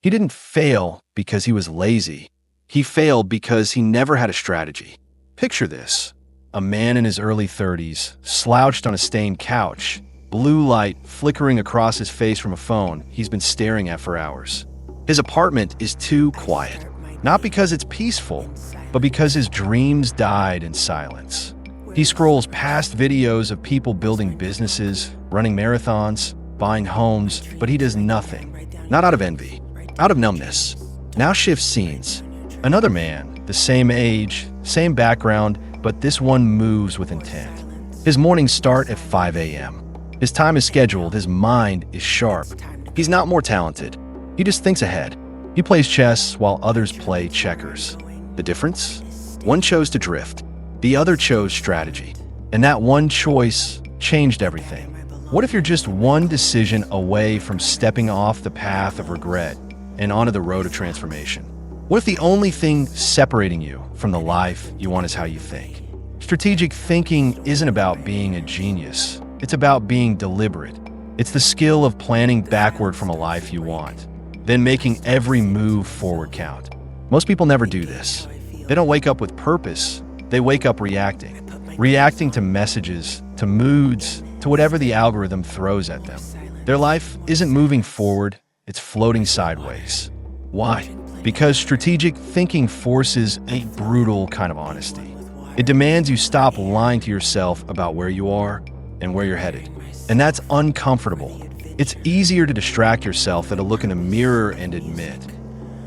He didn't fail because he was lazy. He failed because he never had a strategy. Picture this: a man in his early 30s, slouched on a stained couch, blue light flickering across his face from a phone he's been staring at for hours. His apartment is too quiet, not because it's peaceful, but because his dreams died in silence. He scrolls past videos of people building businesses, running marathons, buying homes, but he does nothing. Not out of envy, out of numbness. Now shifts scenes. Another man, the same age, same background, but this one moves with intent. His mornings start at 5 a.m. His time is scheduled, his mind is sharp. He's not more talented. He just thinks ahead. He plays chess while others play checkers. The difference? One chose to drift. The other chose strategy. And that one choice changed everything. What if you're just one decision away from stepping off the path of regret and onto the road of transformation? What if the only thing separating you from the life you want is how you think? Strategic thinking isn't about being a genius. It's about being deliberate. It's the skill of planning backward from a life you want, then making every move forward count. Most people never do this. They don't wake up with purpose. They wake up reacting. Reacting to messages, to moods, to whatever the algorithm throws at them. Their life isn't moving forward, it's floating sideways. Why? Because strategic thinking forces a brutal kind of honesty. It demands you stop lying to yourself about where you are and where you're headed. And that's uncomfortable. It's easier to distract yourself than to look in a mirror and admit,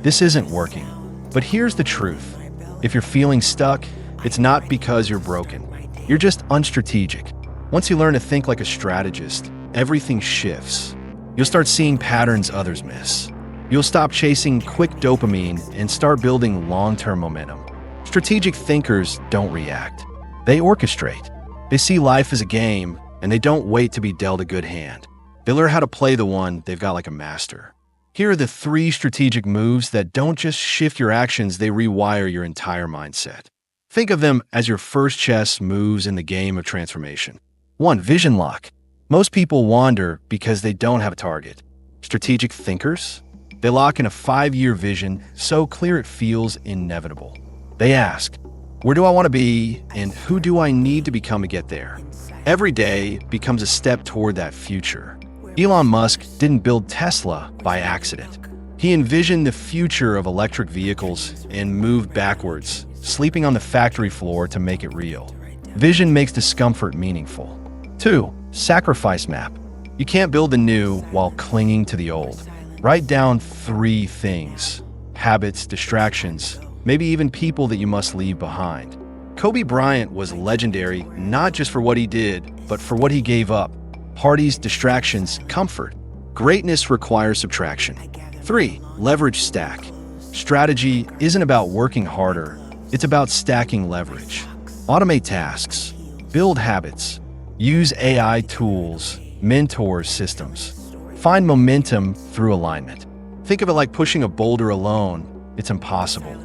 this isn't working. But here's the truth. If you're feeling stuck, it's not because you're broken. You're just unstrategic. Once you learn to think like a strategist, everything shifts. You'll start seeing patterns others miss. You'll stop chasing quick dopamine and start building long-term momentum. Strategic thinkers don't react. They orchestrate. They see life as a game, and they don't wait to be dealt a good hand. They learn how to play the one they've got like a master. Here are the 3 strategic moves that don't just shift your actions, they rewire your entire mindset. Think of them as your first chess moves in the game of transformation. 1. Vision lock. Most people wander because they don't have a target. Strategic thinkers? They lock in a 5-year vision so clear it feels inevitable. They ask, where do I want to be and who do I need to become to get there? Every day becomes a step toward that future. Elon Musk didn't build Tesla by accident. He envisioned the future of electric vehicles and moved backwards, sleeping on the factory floor to make it real. Vision makes discomfort meaningful. 2. Sacrifice map. You can't build the new while clinging to the old. Write down 3 things: habits, distractions, maybe even people that you must leave behind. Kobe Bryant was legendary not just for what he did, but for what he gave up. Parties, distractions, comfort. Greatness requires subtraction. 3. Leverage stack. Strategy isn't about working harder, it's about stacking leverage. Automate tasks. Build habits. Use AI tools, mentors, systems. Find momentum through alignment. Think of it like pushing a boulder alone. It's impossible.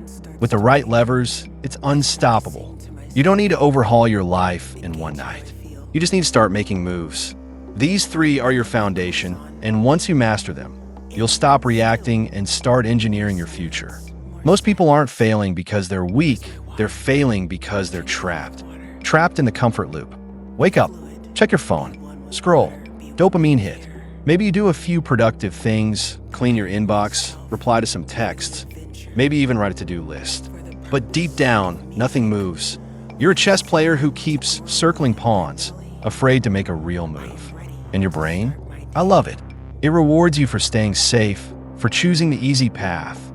With the right levers, it's unstoppable. You don't need to overhaul your life in one night. You just need to start making moves. These 3 are your foundation, and once you master them, you'll stop reacting and start engineering your future. Most people aren't failing because they're weak, they're failing because they're trapped. Trapped in the comfort loop. Wake up, check your phone, scroll, dopamine hit. Maybe you do a few productive things, clean your inbox, reply to some texts, maybe even write a to-do list. But deep down, nothing moves. You're a chess player who keeps circling pawns, afraid to make a real move. And your brain? I love it. It rewards you for staying safe, for choosing the easy path,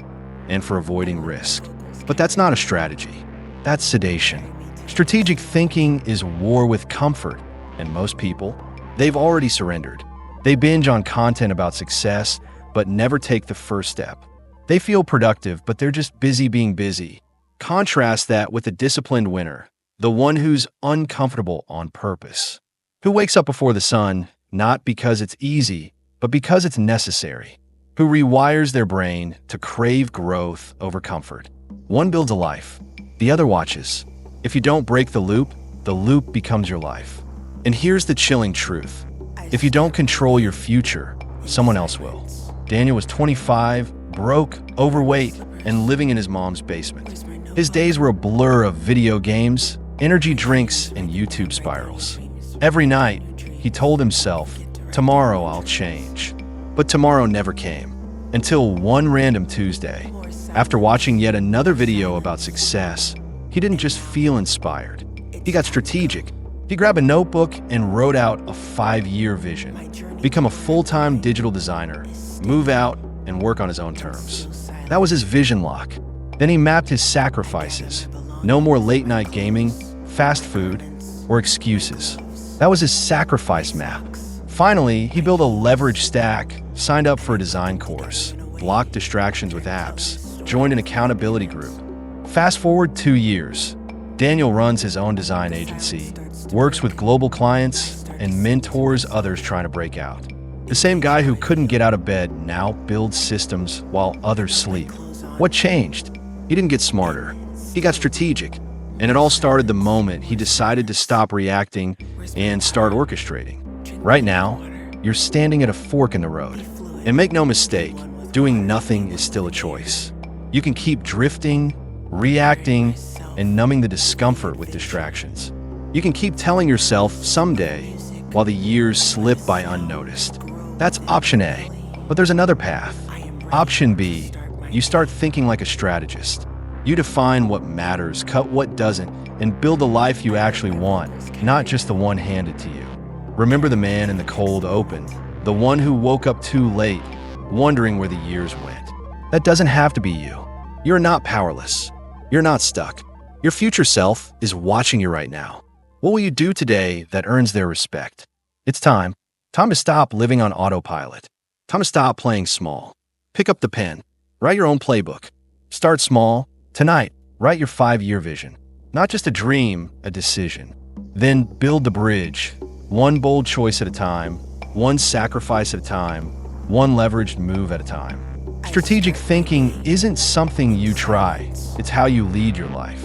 and for avoiding risk. But that's not a strategy. That's sedation. Strategic thinking is war with comfort, and most people, they've already surrendered. They binge on content about success, but never take the first step. They feel productive, but they're just busy being busy. Contrast that with a disciplined winner, the one who's uncomfortable on purpose, who wakes up before the sun, not because it's easy, but because it's necessary, who rewires their brain to crave growth over comfort. One builds a life, the other watches. If you don't break the loop becomes your life. And here's the chilling truth. If you don't control your future, someone else will. Daniel was 25, broke, overweight, and living in his mom's basement. His days were a blur of video games, energy drinks, and YouTube spirals. Every night, he told himself, "Tomorrow I'll change." But tomorrow never came, until one random Tuesday. After watching yet another video about success, he didn't just feel inspired. He got strategic. He grabbed a notebook and wrote out a 5-year vision. Become a full-time digital designer, move out, and work on his own terms. That was his vision lock. Then he mapped his sacrifices. No more late-night gaming, fast food, or excuses. That was his sacrifice map. Finally, he built a leverage stack, signed up for a design course, blocked distractions with apps, joined an accountability group. Fast forward 2 years. Daniel runs his own design agency, works with global clients, and mentors others trying to break out. The same guy who couldn't get out of bed now builds systems while others sleep. What changed? He didn't get smarter. He got strategic. And it all started the moment he decided to stop reacting and start orchestrating. Right now, you're standing at a fork in the road. And make no mistake, doing nothing is still a choice. You can keep drifting, reacting, and numbing the discomfort with distractions. You can keep telling yourself someday while the years slip by unnoticed. That's option A. But there's another path. Option B, you start thinking like a strategist. You define what matters, cut what doesn't, and build the life you actually want, not just the one handed to you. Remember the man in the cold open, the one who woke up too late, wondering where the years went. That doesn't have to be you. You're not powerless. You're not stuck. Your future self is watching you right now. What will you do today that earns their respect? It's time. Time to stop living on autopilot. Time to stop playing small. Pick up the pen. Write your own playbook. Start small. Tonight, write your 5-year vision. Not just a dream, a decision. Then build the bridge. One bold choice at a time. One sacrifice at a time. One leveraged move at a time. Strategic thinking isn't something you try. It's how you lead your life.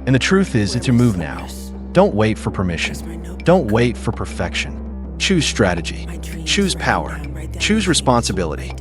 And the truth is, it's your move now. Don't wait for permission. Don't wait for perfection. Choose strategy. Choose power. Choose responsibility.